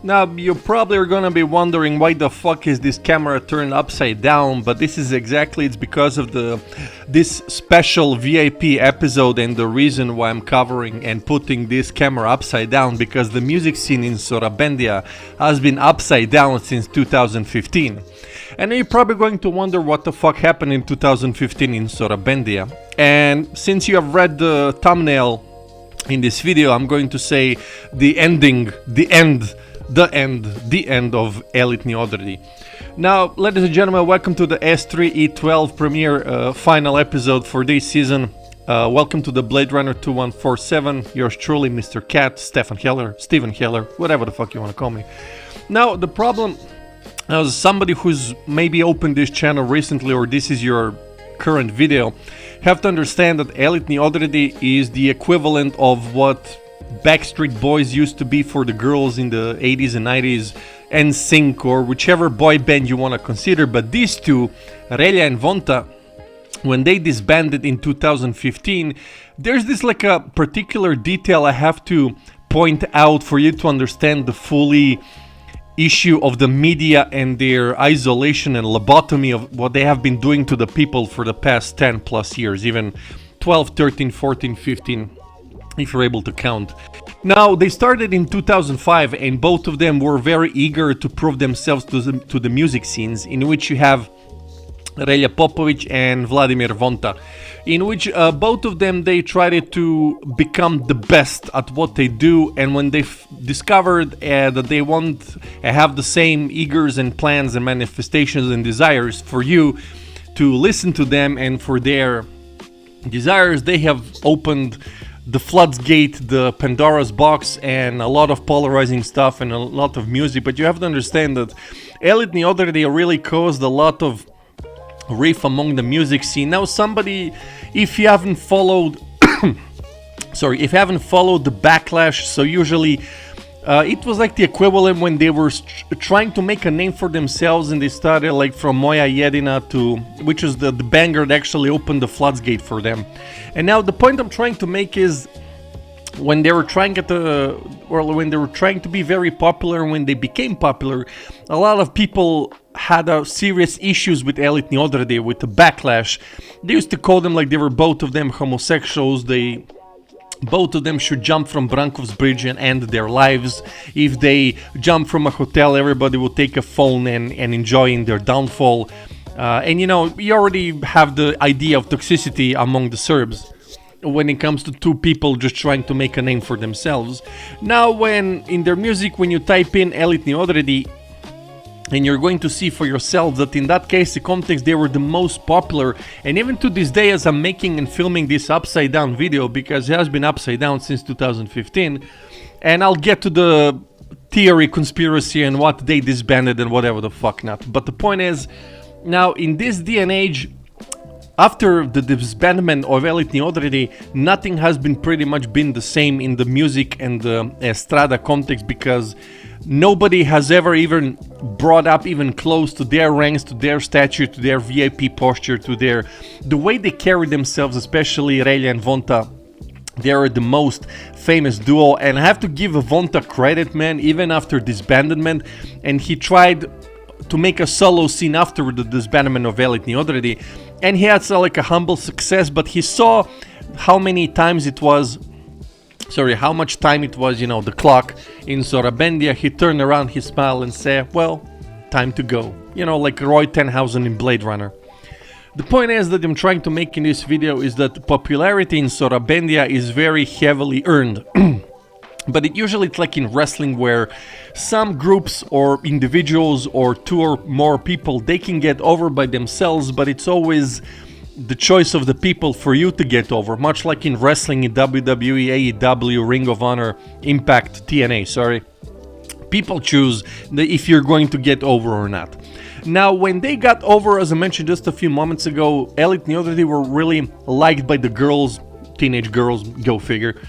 Now, you probably are gonna be wondering why the fuck is this camera turned upside down, but this is exactly, it's because of this special VIP episode and the reason why I'm covering and putting this camera upside down, because the music scene in Sorabendia has been upside down since 2015. And you're probably going to wonder what the fuck happened in 2015 in Sorabendia. And since you have read the thumbnail in this video, I'm going to say the end of Elitni Odredi. Now, ladies and gentlemen, welcome to the S3E12 premiere final episode for this season. Welcome to the Blade Runner 2147. Yours truly, Mr. Cat, Steven Heller, whatever the fuck you want to call me. Now, the problem, as somebody who's maybe opened this channel recently, or this is your current video, have to understand that Elitni Odredi is the equivalent of what Backstreet Boys used to be for the girls in the 80s and 90s, NSYNC, or whichever boy band you want to consider. But these two, Relja and Vonta, when they disbanded in 2015, there's this like a particular detail I have to point out for you to understand the fully issue of the media and their isolation and lobotomy of what they have been doing to the people for the past 10 plus years, even 12, 13, 14, 15, if you're able to count. Now, they started in 2005 and both of them were very eager to prove themselves to the music scenes, in which you have Relja Popovic and Vladimir Vonta, in which both of them, they tried to become the best at what they do, and when they discovered that they want have the same eagers and plans and manifestations and desires for you to listen to them and for their desires, they have opened the floodgate, the Pandora's box, and a lot of polarizing stuff and a lot of music. But you have to understand that Elitni Odredi really caused a lot of riff among the music scene. Now, somebody, if you haven't followed if you haven't followed the backlash, so usually it was like the equivalent when they were trying to make a name for themselves, and they started like from Moja Jedina to, which is the banger that actually opened the floodgate for them. And now the point I'm trying to make is, when they were trying when they were trying to be very popular, when they became popular, a lot of people had serious issues with Elitni Odredi, with the backlash. They used to call them like they were both of them homosexuals. Both of them should jump from Brankov's bridge and end their lives. If they jump from a hotel, everybody will take a phone and enjoy in their downfall. And you know, you already have the idea of toxicity among the Serbs when it comes to two people just trying to make a name for themselves. Now, when in their music, when you type in Elitni Odredi, and you're going to see for yourself that in that case, the context, they were the most popular. And even to this day, as I'm making and filming this upside down video, because it has been upside down since 2015, and I'll get to the theory, conspiracy, and what they disbanded and whatever the fuck not. But the point is, now in this day and age, after the disbandment of Elitni Odredi, nothing has been pretty much been the same in the music and the Estrada context, because nobody has ever even brought up even close to their ranks, to their stature, to their VIP posture, to the way they carry themselves, especially Relja and Vonta. They are the most famous duo, and I have to give Vonta credit, man, even after disbandment, and he tried to make a solo scene after the disbandment of Elitni Odredi, and he had like a humble success, but he saw how much time it was, you know, the clock in Sorabendia. He turned around, he smiled and said, well, time to go. You know, like Roy Tenhausen in Blade Runner. The point is that I'm trying to make in this video is that popularity in Sorabendia is very heavily earned. But it's like in wrestling, where some groups or individuals or two or more people, they can get over by themselves, but it's always the choice of the people for you to get over, much like in wrestling, in WWE, AEW, Ring of Honor, Impact, TNA, sorry. People choose if you're going to get over or not. Now, when they got over, as I mentioned just a few moments ago, Elitni Odredi were really liked by the girls, teenage girls, go figure.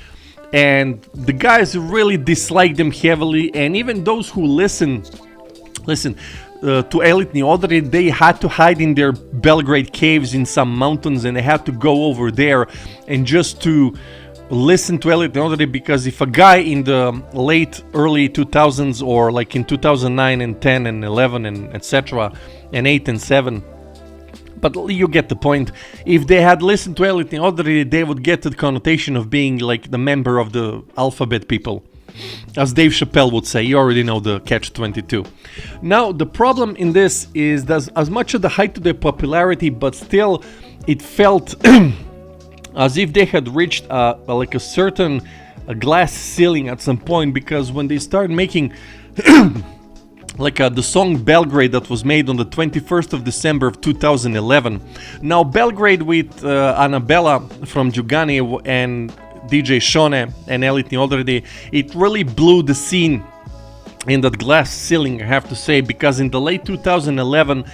And the guys really disliked them heavily, and even those who listen to Elitni Odredi, they had to hide in their Belgrade caves in some mountains, and they had to go over there and just to listen to Elitni Odredi, because if a guy in the late early 2000s, or like in 2009 and 10 and 11 and etc. and 8 and 7, but you get the point. If they had listened to Elitni Odredi, they would get the connotation of being like the member of the alphabet people. As Dave Chappelle would say, you already know the catch-22. Now, the problem in this is that as much of the height of their popularity, but still it felt as if they had reached like a certain glass ceiling at some point, because when they started making like the song Belgrade that was made on the 21st of December of 2011. Now, Belgrade with Annabella from Giugani and DJ Shone and Elitni Odredi, it really blew the scene in that glass ceiling, I have to say, because in the late 2011,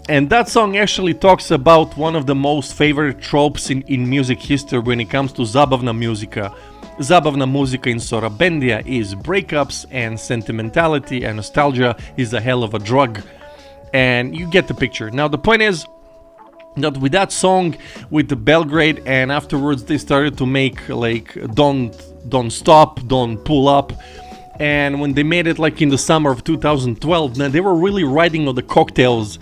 and that song actually talks about one of the most favorite tropes in music history when it comes to Zabavna muzika. Zabavna muzika in Sorabendia is breakups and sentimentality, and nostalgia is a hell of a drug. And you get the picture. Now the point is that with that song, with the Belgrade, and afterwards they started to make like Don't Stop, Don't Pull Up. And when they made it like in the summer of 2012, now they were really riding on the cocktails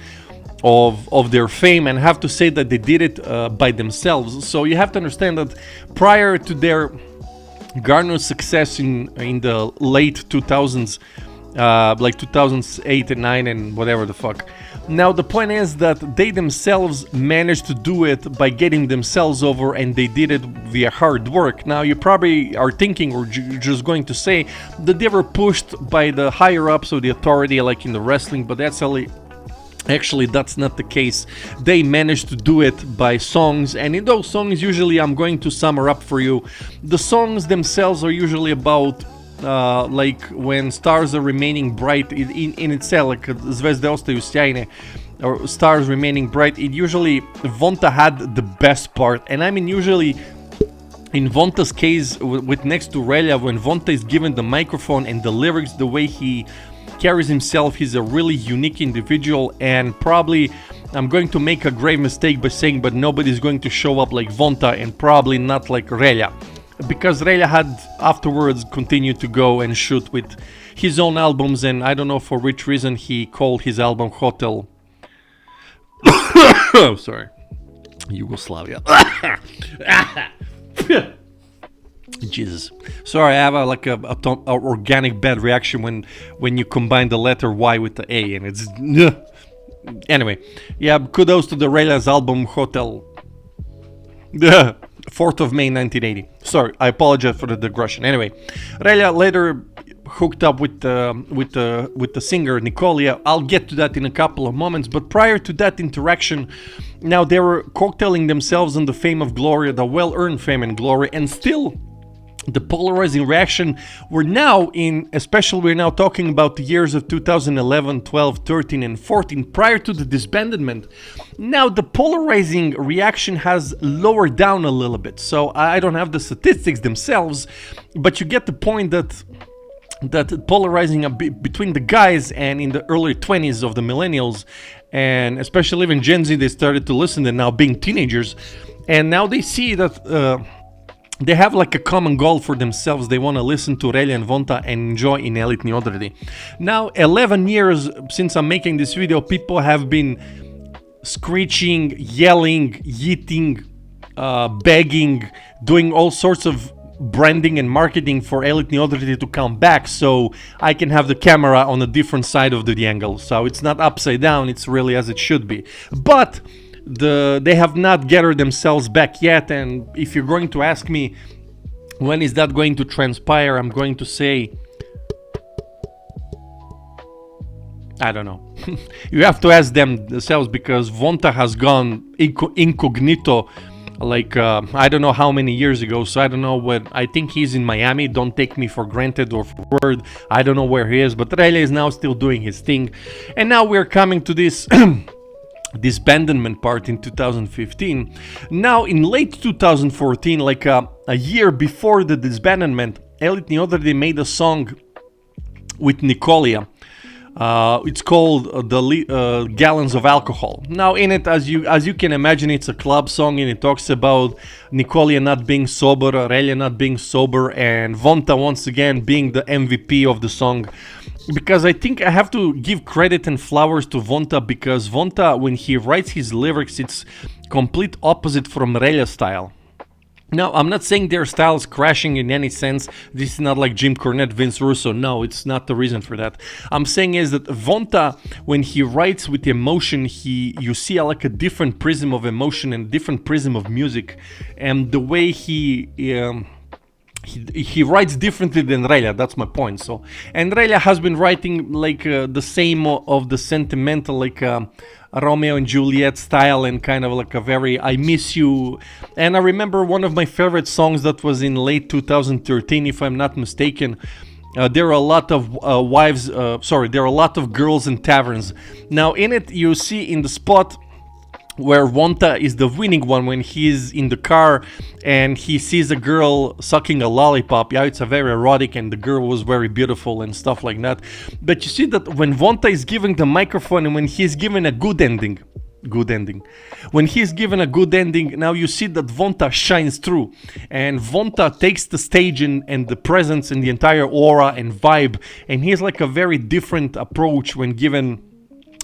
of their fame, and have to say that they did it by themselves. So you have to understand that prior to their garnered success in the late 2000s, like 2008 and 9 and whatever the fuck. Now the point is that they themselves managed to do it by getting themselves over, and they did it via hard work. Now you probably are thinking, or just going to say, that they were pushed by the higher ups of the authority, like in the wrestling, but that's actually that's not the case. They managed to do it by songs, and in those songs, usually I'm going to sum up for you. The songs themselves are usually about like when stars are remaining bright in itself, like Zvezde ostaju sjajne, or stars remaining bright. It usually, Vonta had the best part, and I mean usually in Vonta's case with next to Relja, when Vonta is given the microphone and the lyrics, the way he carries himself, he's a really unique individual. And probably I'm going to make a grave mistake by saying, but nobody's going to show up like Vonta, and probably not like Relja, because Relja had afterwards continued to go and shoot with his own albums, and I don't know for which reason he called his album Hotel oh, sorry, Yugoslavia. Jesus, sorry, I have a organic bad reaction when you combine the letter Y with the A, and it's anyway. Yeah, kudos to the Relja's album Hotel. 4th of May 1980. Sorry, I apologize for the digression. Anyway, Relja later hooked up with the singer Nicolia. I'll get to that in a couple of moments, but prior to that interaction, now they were cocktailing themselves on the fame of glory, the well-earned fame and glory, and still the polarizing reaction. We're now talking about the years of 2011, 12, 13 and 14, prior to the disbandment. Now the polarizing reaction has lowered down a little bit, so I don't have the statistics themselves, but you get the point that polarizing a bit between the guys, and in the early 20s of the millennials, and especially even Gen Z, they started to listen, and now being teenagers, and now they see that they have like a common goal for themselves. They want to listen to Relja and Vonta and enjoy in Elitni Odredi. Now, 11 years since I'm making this video, people have been screeching, yelling, yeeting, begging, doing all sorts of branding and marketing for Elitni Odredi to come back, so I can have the camera on a different side of the angle. So it's not upside down, it's really as it should be. But they have not gathered themselves back yet, and if you're going to ask me when is that going to transpire, I'm going to say I don't know. You have to ask them themselves, because Vonta has gone incognito like I don't know how many years ago, so I don't know what. I think he's in Miami, don't take me for granted or for word, I don't know where he is, but Relja is now still doing his thing. And now we're coming to this disbandment part in 2015. Now in late 2014, like a year before the disbandment, Elitni Odredi made a song with Nicolia. It's called Gallons of Alcohol. Now, in it, as you can imagine, it's a club song, and it talks about Nicolia not being sober, Relia not being sober, and Vonta once again being the MVP of the song. Because I think I have to give credit and flowers to Vonta, because Vonta, when he writes his lyrics, it's complete opposite from Relia's style. Now, I'm not saying their style is crashing in any sense. This is not like Jim Cornette, Vince Russo. No, it's not the reason for that. I'm saying is that Vonta, when he writes with emotion, you see like a different prism of emotion and different prism of music, and the way he writes differently than Relia. That's my point. So, and Relia has been writing like the same of the sentimental, like Romeo and Juliet style, and kind of like a very I miss you. And I remember one of my favorite songs that was in late 2013, if I'm not mistaken. There are a lot of there are a lot of girls in taverns. Now, in it, you see in the spot where Vonta is the winning one, when he's in the car and he sees a girl sucking a lollipop. Yeah, it's a very erotic, and the girl was very beautiful and stuff like that. But you see that when Vonta is giving the microphone, and when he's given a good ending, when he's given a good ending, now you see that Vonta shines through, and Vonta takes the stage and the presence and the entire aura and vibe, and he's like a very different approach when given.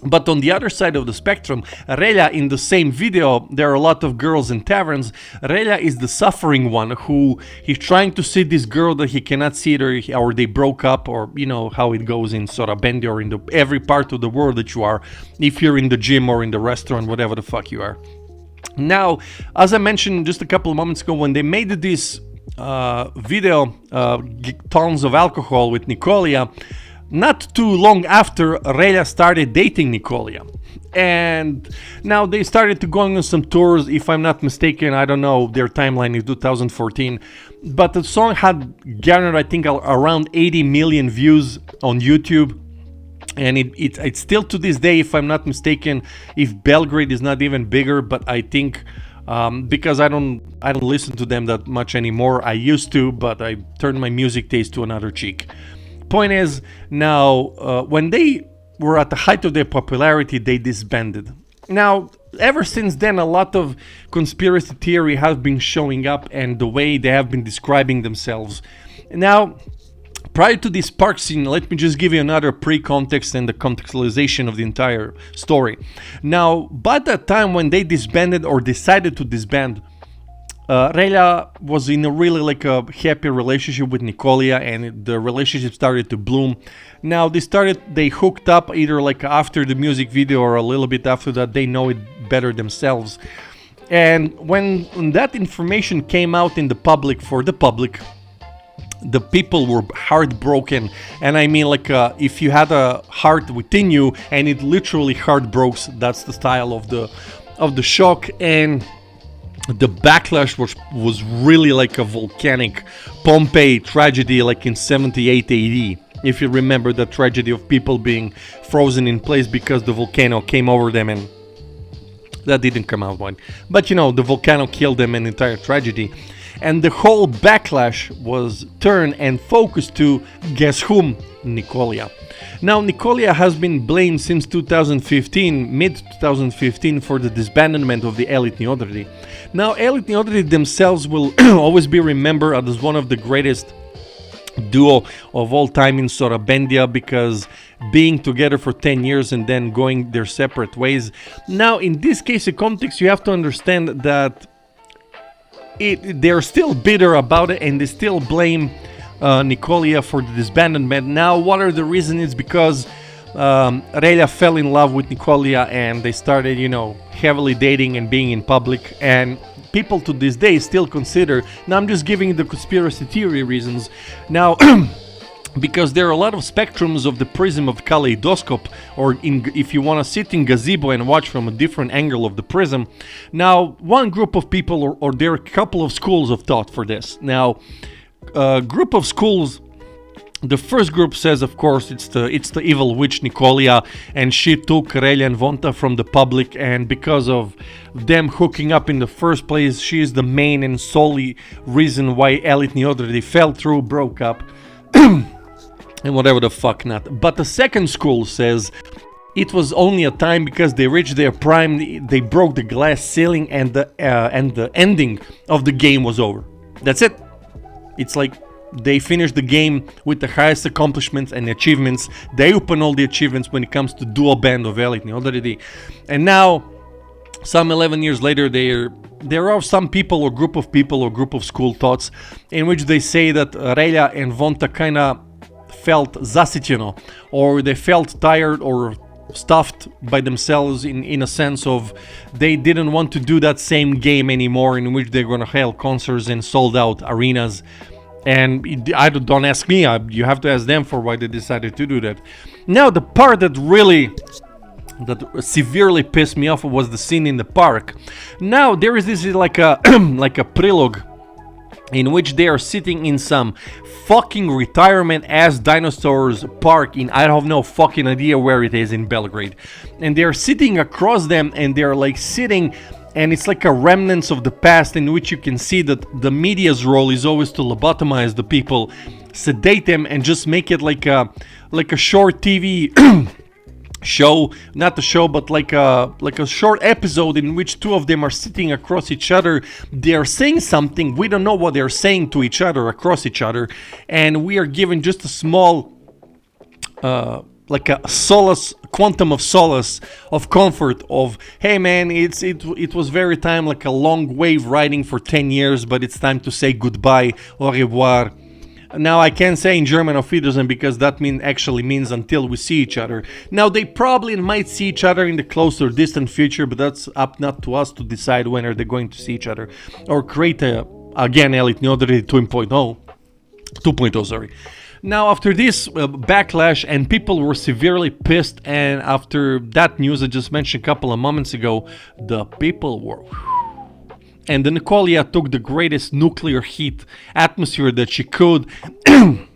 But on the other side of the spectrum, Relia, in the same video, there are a lot of girls in taverns. Relia is the suffering one, who he's trying to see this girl that he cannot see her, or they broke up, or you know how it goes in Sorabendi or in every part of the world that you are, if you're in the gym or in the restaurant, whatever the fuck you are. Now, as I mentioned just a couple of moments ago, when they made this video, Tons of Alcohol with Nicolia, not too long after, Relia started dating Nicolia. And now they started to going on some tours, if I'm not mistaken. I don't know their timeline in 2014. But the song had garnered, I think, around 80 million views on YouTube. And it's still to this day, if I'm not mistaken, if Belgrade is not even bigger. But I think because I don't listen to them that much anymore. I used to, but I turned my music taste to another cheek. Point is, now when they were at the height of their popularity, they disbanded. Now, ever since then, a lot of conspiracy theory has been showing up, and the way they have been describing themselves. Now, prior to this park scene, let me just give you another pre-context and the contextualization of the entire story. Now, by that time when they disbanded or decided to disband, Relia was in a really like a happy relationship with Nicolia, and the relationship started to bloom. Now they hooked up either like after the music video or a little bit after that. They know it better themselves. And when that information came out in the public, the people were heartbroken. And I mean, like if you had a heart within you and it literally heartbreaks, that's the style of the shock. And the backlash was really like a volcanic Pompeii tragedy, like in 78 AD. If you remember the tragedy of people being frozen in place because the volcano came over them, and that didn't come out well. But you know, the volcano killed them, an entire tragedy. And the whole backlash was turned and focused to, guess whom? Nicolia. Now, Nicolia has been blamed since 2015, mid-2015, for the disbandment of the Elitni Odredi. Now, Elitni Odredi themselves will always be remembered as one of the greatest duo of all time in Sorabendia, because being together for 10 years and then going their separate ways. Now, in this case of context, you have to understand that they're still bitter about it, and they still blame Nicolia for the disbandment. Now, what are the reasons? It's because Relia fell in love with Nicolia, and they started, heavily dating and being in public. And people to this day still consider. Now, I'm just giving the conspiracy theory reasons. Now, because there are a lot of spectrums of the prism of kaleidoscope, or if you want to sit in gazebo and watch from a different angle of the prism. Now, one group of people, or there are a couple of schools of thought for this. Now, group of schools, the first group says, of course, it's the evil witch Nicolia, and she took Relia and Vonta from the public, and because of them hooking up in the first place, she is the main and solely reason why Elitni Odredi fell through, broke up. and whatever the fuck not. But the second school says it was only a time because they reached their prime, they broke the glass ceiling, and the ending of the game was over. That's it. It's like they finished the game with the highest accomplishments and achievements. They open all the achievements when it comes to dual band of Elitni Odredi. And now, some 11 years later, there are some people or group of people or group of school thoughts in which they say that Relja and Vonta kinda felt zasitjeno, or they felt tired or stuffed by themselves in a sense of they didn't want to do that same game anymore in which they're gonna hold concerts and sold out arenas. And don't ask me, you have to ask them for why they decided to do that. Now the part that severely pissed me off was the scene in the park. Now there is this like a like a prelogue in which they are sitting in some fucking retirement ass dinosaurs park in, I have no fucking idea where it is in Belgrade, and they're sitting across them, and they're like sitting, and it's like a remnants of the past in which you can see that the media's role is always to lobotomize the people, sedate them, and just make it like a short TV show, not a show, but like a short episode in which two of them are sitting across each other. They are saying something, we don't know what they're saying to each other across each other, and we are given just a small like a solace, quantum of solace, of comfort, of hey man, it was very time, like a long wave riding for 10 years, but it's time to say goodbye, au revoir. Now I can't say in German auf Wiedersehen because that actually means until we see each other. Now they probably might see each other in the close or distant future, but that's up not to us to decide when are they going to see each other or create again Elitni Odredi 2.0, sorry. Now after this backlash, and people were severely pissed, and after that news I just mentioned a couple of moments ago, the people were... And the Nicolia took the greatest nuclear heat atmosphere that she could. And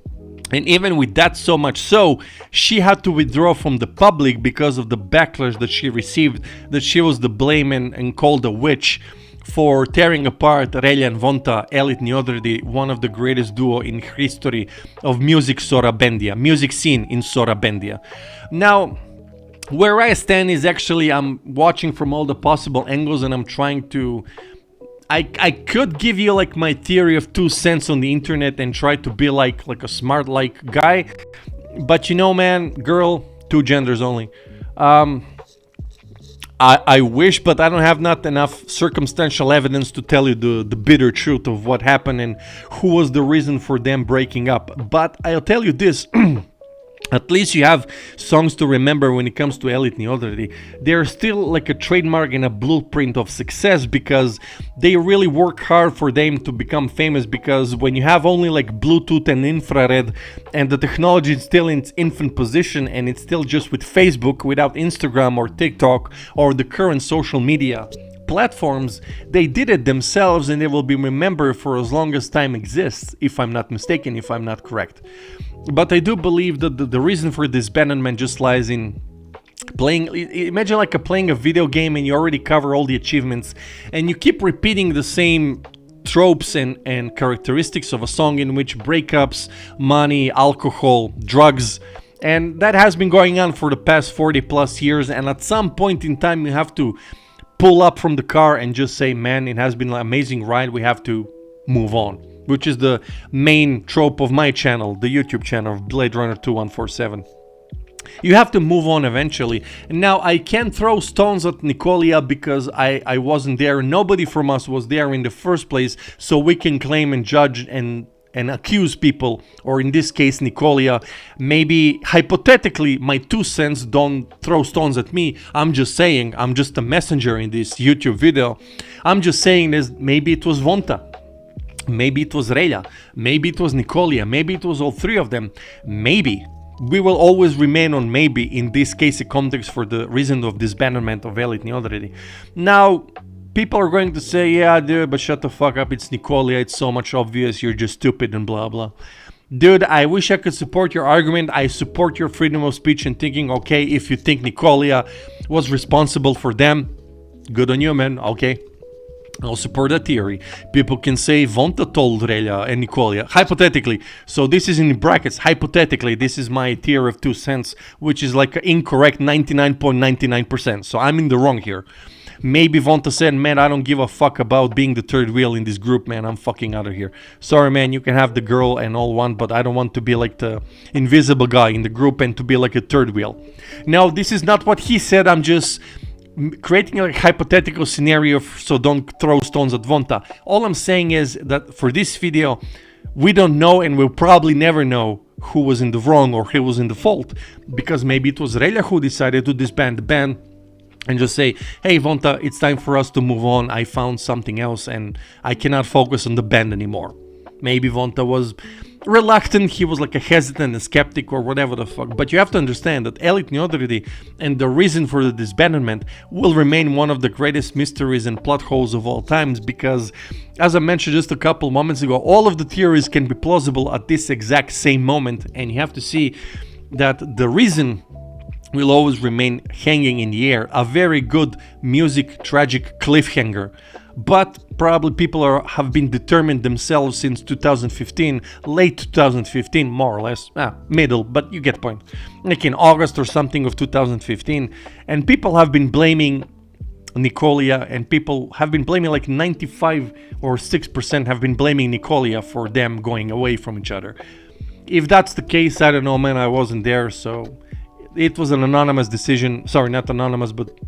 even with that, so much so, she had to withdraw from the public because of the backlash that she received, that she was the blame and called a witch for tearing apart Relja and Vonta, Elitni Odredi, one of the greatest duo in history of music Sorabendia, music scene in Sorabendia. Now, where I stand is actually I'm watching from all the possible angles, and I'm trying to... I could give you like my theory of 2 cents on the internet and try to be like a smart like guy, but you know, man, girl, 2 genders only. I wish, but I don't have not enough circumstantial evidence to tell you the bitter truth of what happened and who was the reason for them breaking up. But I'll tell you this. At least you have songs to remember when it comes to Elitni Odredi. They're still like a trademark and a blueprint of success because they really work hard for them to become famous, because when you have only like Bluetooth and infrared and the technology is still in its infant position and it's still just with Facebook without Instagram or TikTok or the current social media platforms, they did it themselves and they will be remembered for as long as time exists, if I'm not mistaken, if I'm not correct. But I do believe that the reason for this abandonment just lies in playing. Imagine like playing a video game and you already cover all the achievements and you keep repeating the same tropes and characteristics of a song, in which breakups, money, alcohol, drugs, and that has been going on for the past 40 plus years, and at some point in time you have to pull up from the car and just say, man, it has been an amazing ride, we have to move on. Which is the main trope of my channel, the YouTube channel of Blade Runner 2147. You have to move on eventually. And now I can't throw stones at Nicolia because I wasn't there. Nobody from us was there in the first place, so we can claim and judge and accuse people, or in this case Nicolia. Maybe hypothetically my 2 cents, don't throw stones at me. I'm just saying, I'm just a messenger in this YouTube video. I'm just saying this, maybe it was Vonta. Maybe it was Relja, maybe it was Nicolia, maybe it was all 3 of them, maybe. We will always remain on maybe in this case a context for the reason of disbandment of Elitni Odredi. Now, people are going to say, yeah dude, but shut the fuck up, it's Nicolia, it's so much obvious, you're just stupid and blah blah. Dude, I wish I could support your argument. I support your freedom of speech and thinking, okay, if you think Nicolia was responsible for them, good on you, man, okay. I'll support that theory. People can say Vonta told Relja and Nicolia, hypothetically. So this is in brackets, hypothetically. This is my theory of 2 cents, which is like incorrect 99.99%. So I'm in the wrong here. Maybe Vonta said, man, I don't give a fuck about being the third wheel in this group, man. I'm fucking out of here. Sorry, man, you can have the girl and all one, but I don't want to be like the invisible guy in the group and to be like a third wheel. Now, this is not what he said. I'm just creating a hypothetical scenario, so don't throw stones at Vonta. All I'm saying is that for this video, we don't know and we'll probably never know who was in the wrong or who was in the fault, because maybe it was Relja who decided to disband the band and just say, hey Vonta, it's time for us to move on. I found something else and I cannot focus on the band anymore. Maybe Vonta was reluctant, he was like a hesitant, a skeptic or whatever the fuck. But you have to understand that Elitni Odredi and the reason for the disbandment will remain one of the greatest mysteries and plot holes of all times, because as I mentioned just a couple moments ago, all of the theories can be plausible at this exact same moment, and you have to see that the reason will always remain hanging in the air, a very good music tragic cliffhanger. But probably people have been determined themselves since 2015, late 2015 more or less, middle, but you get the point, like in August or something of 2015, and people have been blaming Nicolia, and people have been blaming like 95 or 6% have been blaming Nicolia for them going away from each other. If that's the case, I don't know, man, I wasn't there, so it was an anonymous decision, sorry, not anonymous, but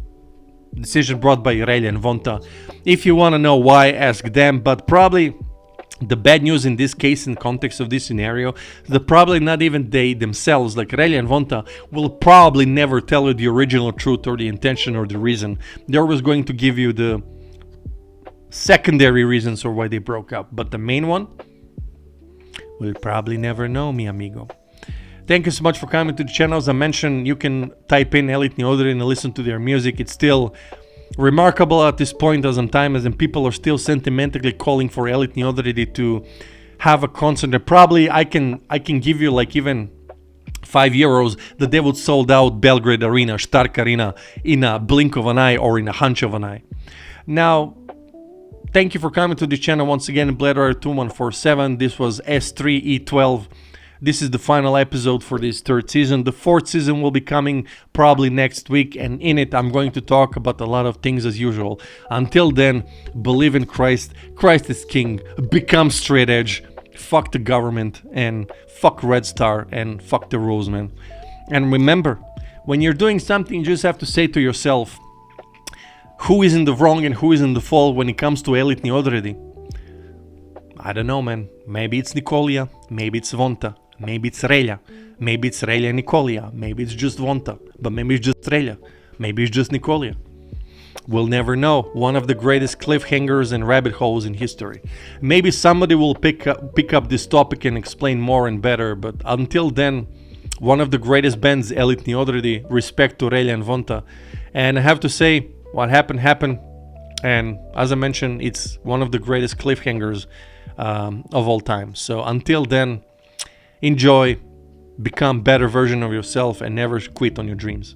decision brought by Relja and Vonta. If you want to know why, ask them, but probably the bad news in this case, in context of this scenario, that probably not even they themselves, like Relja and Vonta, will probably never tell you the original truth or the intention or the reason. They're always going to give you the secondary reasons or why they broke up, but the main one, we'll probably never know, mi amigo. Thank you so much for coming to the channel. As I mentioned, you can type in Elitni Odredi and listen to their music. It's still remarkable at this point as in time, as in people are still sentimentally calling for Elitni Odredi to have a concert. And probably I can give you like even €5 that they would sold out Belgrade Arena, Stark Arena in a blink of an eye or in a hunch of an eye. Now, thank you for coming to the channel once again, Blade Runner 2147. This was S3E12. This is the final episode for this third season. The fourth season will be coming probably next week, and in it I'm going to talk about a lot of things as usual. Until then, believe in Christ. Christ is King. Become straight edge. Fuck the government and fuck Red Star and fuck the rules, man. And remember, when you're doing something, you just have to say to yourself, who is in the wrong and who is in the fault when it comes to Elitni Odredi? I don't know, man. Maybe it's Nicolia, maybe it's Vonta. Maybe it's Relja, maybe it's Relja and Nicolia, maybe it's just Vonta, but maybe it's just Relja, maybe it's just Nicolia. We'll never know. One of the greatest cliffhangers and rabbit holes in history. Maybe somebody will pick up this topic and explain more and better, but until then, one of the greatest bands, Elitni Odredi, respect to Relja and Vonta. And I have to say, what happened, happened. And as I mentioned, it's one of the greatest cliffhangers of all time. So until then, enjoy, become better version of yourself, and never quit on your dreams.